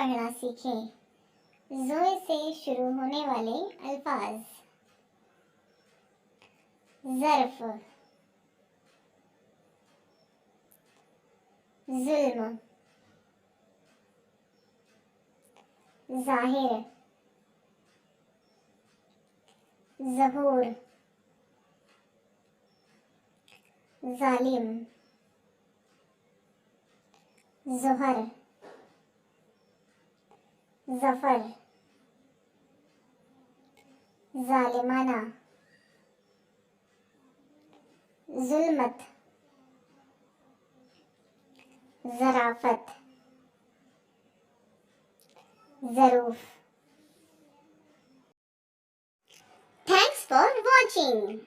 पढ़ना सीखें। ज़ों से शुरू होने वाले अल्फाज। ज़र्फ़, ज़ुल्म, ज़ाहिर, ज़हूर, ज़ालिम, ज़ुहर, ज़फ़र, ज़ालिमाना, ज़ुल्मत, ज़राफ़त, ज़रूफ़। Thanks for watching.